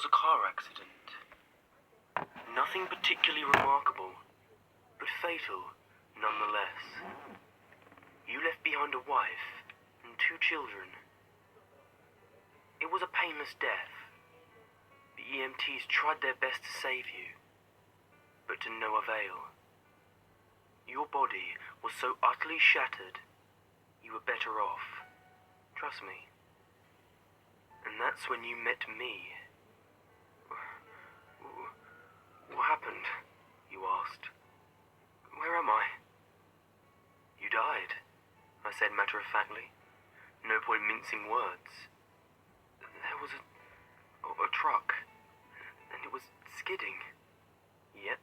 was a car accident. Nothing particularly remarkable, but fatal nonetheless. You left behind a wife and 2 children. It was a painless death. The EMTs tried their best to save you, but to no avail. Your body was so utterly shattered, you were better off. Trust me. And that's when you met me. What happened? You asked. Where am I? You died, I said matter-of-factly. No point mincing words. There was a truck, and it was skidding. Yep,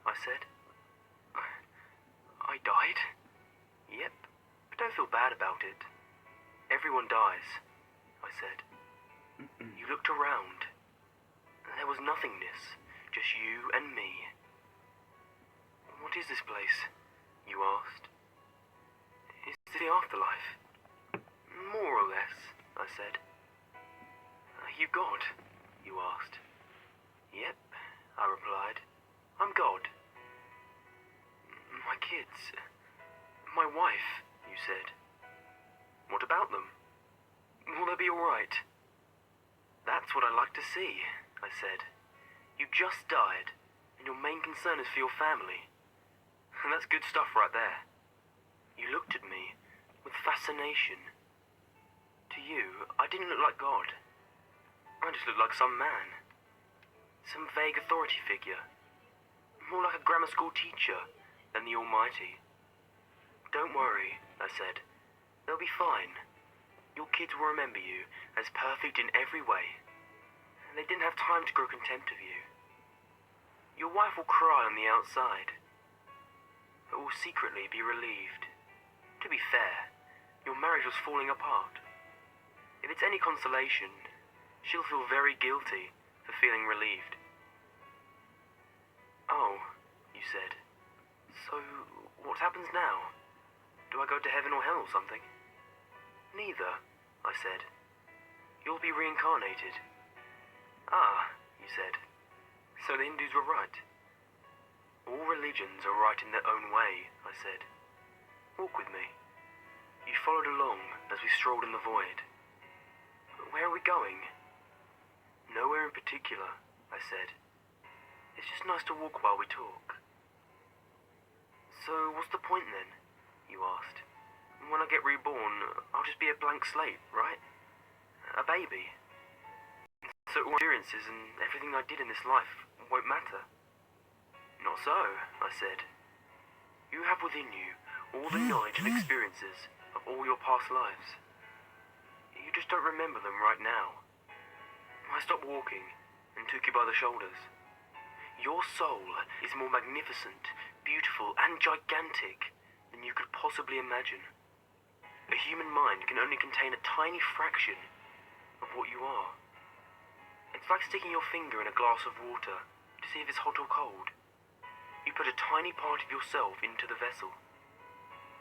I said. I died? Yep, but don't feel bad about it. Everyone dies, I said. You looked around. There was nothingness, just you and me. What is this place? You asked. Is it the afterlife? More or less, I said. Are you God? You asked. Yep, I replied. I'm God. My kids. My wife, you said. What about them? Will they be alright? That's what I like to see, I said. You just died, and your main concern is for your family. And that's good stuff right there. You looked at me with fascination. To you, I didn't look like God. I just looked like some man. Some vague authority figure. More like a grammar school teacher than the Almighty. Don't worry, I said. They'll be fine. Your kids will remember you as perfect in every way. They didn't have time to grow contempt of you. Your wife will cry on the outside, but will secretly be relieved. To be fair, your marriage was falling apart. If it's any consolation, she'll feel very guilty for feeling relieved. Oh, you said. So, what happens now? Do I go to heaven or hell or something? Neither, I said. You'll be reincarnated. Ah, you said. So the Hindus were right. All religions are right in their own way, I said. Walk with me. You followed along as we strolled in the void. Where are we going? Nowhere in particular, I said. It's just nice to walk while we talk. So what's the point then? You asked. When I get reborn, I'll just be a blank slate, right? A baby. So all experiences and everything I did in this life won't matter. Not so, I said. You have within you all the knowledge and experiences of all your past lives. You just don't remember them right now. I stopped walking and took you by the shoulders. Your soul is more magnificent, beautiful, and gigantic than you could possibly imagine. A human mind can only contain a tiny fraction of what you are. It's like sticking your finger in a glass of water to see if it's hot or cold. You put a tiny part of yourself into the vessel,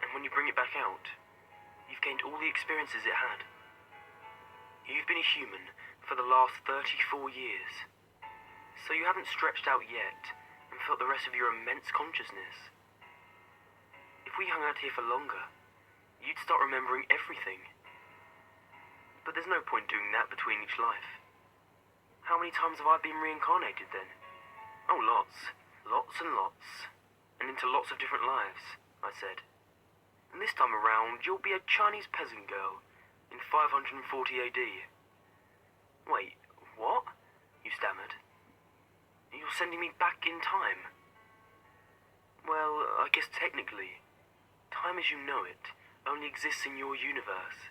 and when you bring it back out, you've gained all the experiences it had. You've been a human for the last 34 years, so you haven't stretched out yet and felt the rest of your immense consciousness. If we hung out here for longer, you'd start remembering everything. But there's no point doing that between each life. How many times have I been reincarnated then? Oh, lots. Lots and lots. And into lots of different lives, I said. And this time around, you'll be a Chinese peasant girl in 540 AD. Wait, what? You stammered. You're sending me back in time? Well, I guess technically, time as you know it only exists in your universe.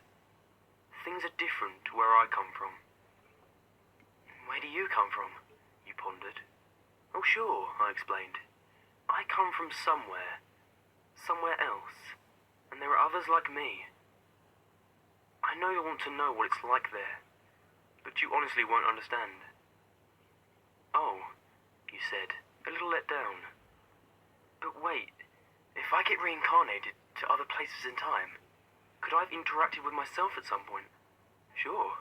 Things are different where I come from. Where do you come from? You pondered. Oh sure, I explained. I come from somewhere else, and there are others like me. I know you'll want to know what it's like there, but you honestly won't understand. Oh, you said, a little let down. But wait, if I get reincarnated to other places in time, could I have interacted with myself at some point? Sure,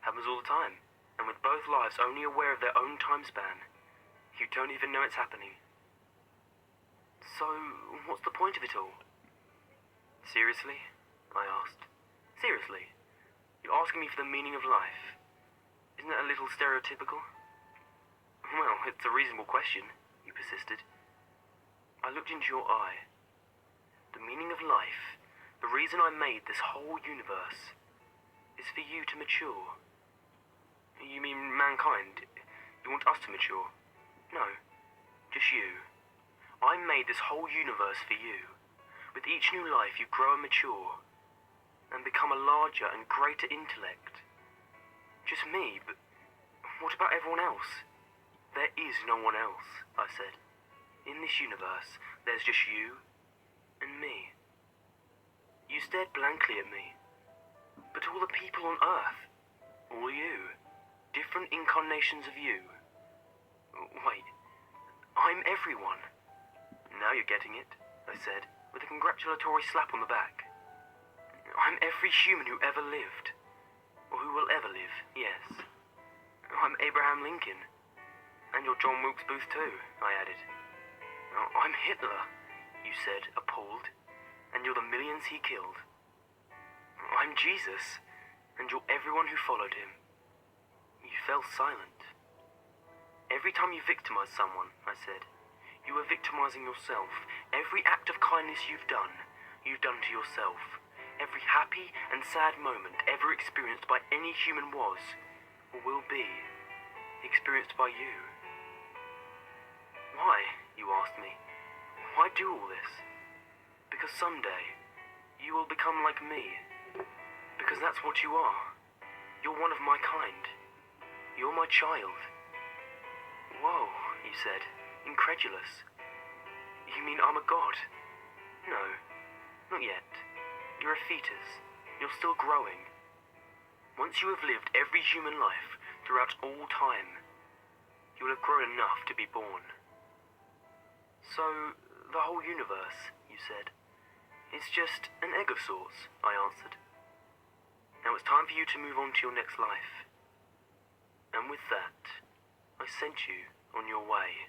happens all the time. And with both lives only aware of their own time span, you don't even know it's happening. So, what's the point of it all? Seriously? I asked. Seriously? You're asking me for the meaning of life? Isn't that a little stereotypical? Well, it's a reasonable question, you persisted. I looked into your eye. The meaning of life, the reason I made this whole universe, is for you to mature. You mean mankind? You want us to mature? No, just you. I made this whole universe for you. With each new life you grow and mature, and become a larger and greater intellect. Just me, but what about everyone else? There is no one else, I said. In this universe, there's just you and me. You stared blankly at me. But all the people on Earth, all you, different incarnations of you. Wait, I'm everyone. Now you're getting it, I said, with a congratulatory slap on the back. I'm every human who ever lived. Or who will ever live, yes. I'm Abraham Lincoln. And you're John Wilkes Booth too, I added. I'm Hitler, you said, appalled. And you're the millions he killed. I'm Jesus, and you're everyone who followed him. You fell silent. Every time you victimize someone, I said, you are victimizing yourself. Every act of kindness you've done to yourself. Every happy and sad moment ever experienced by any human was, or will be, experienced by you. Why, you asked me, why do all this? Because someday, you will become like me. Because that's what you are. You're one of my kind. You're my child. Whoa, you said, incredulous. You mean I'm a god? No, not yet. You're a fetus. You're still growing. Once you have lived every human life throughout all time, you will have grown enough to be born. So, the whole universe, you said, it's just an egg of sorts, I answered. Now it's time for you to move on to your next life. And with that, I sent you on your way.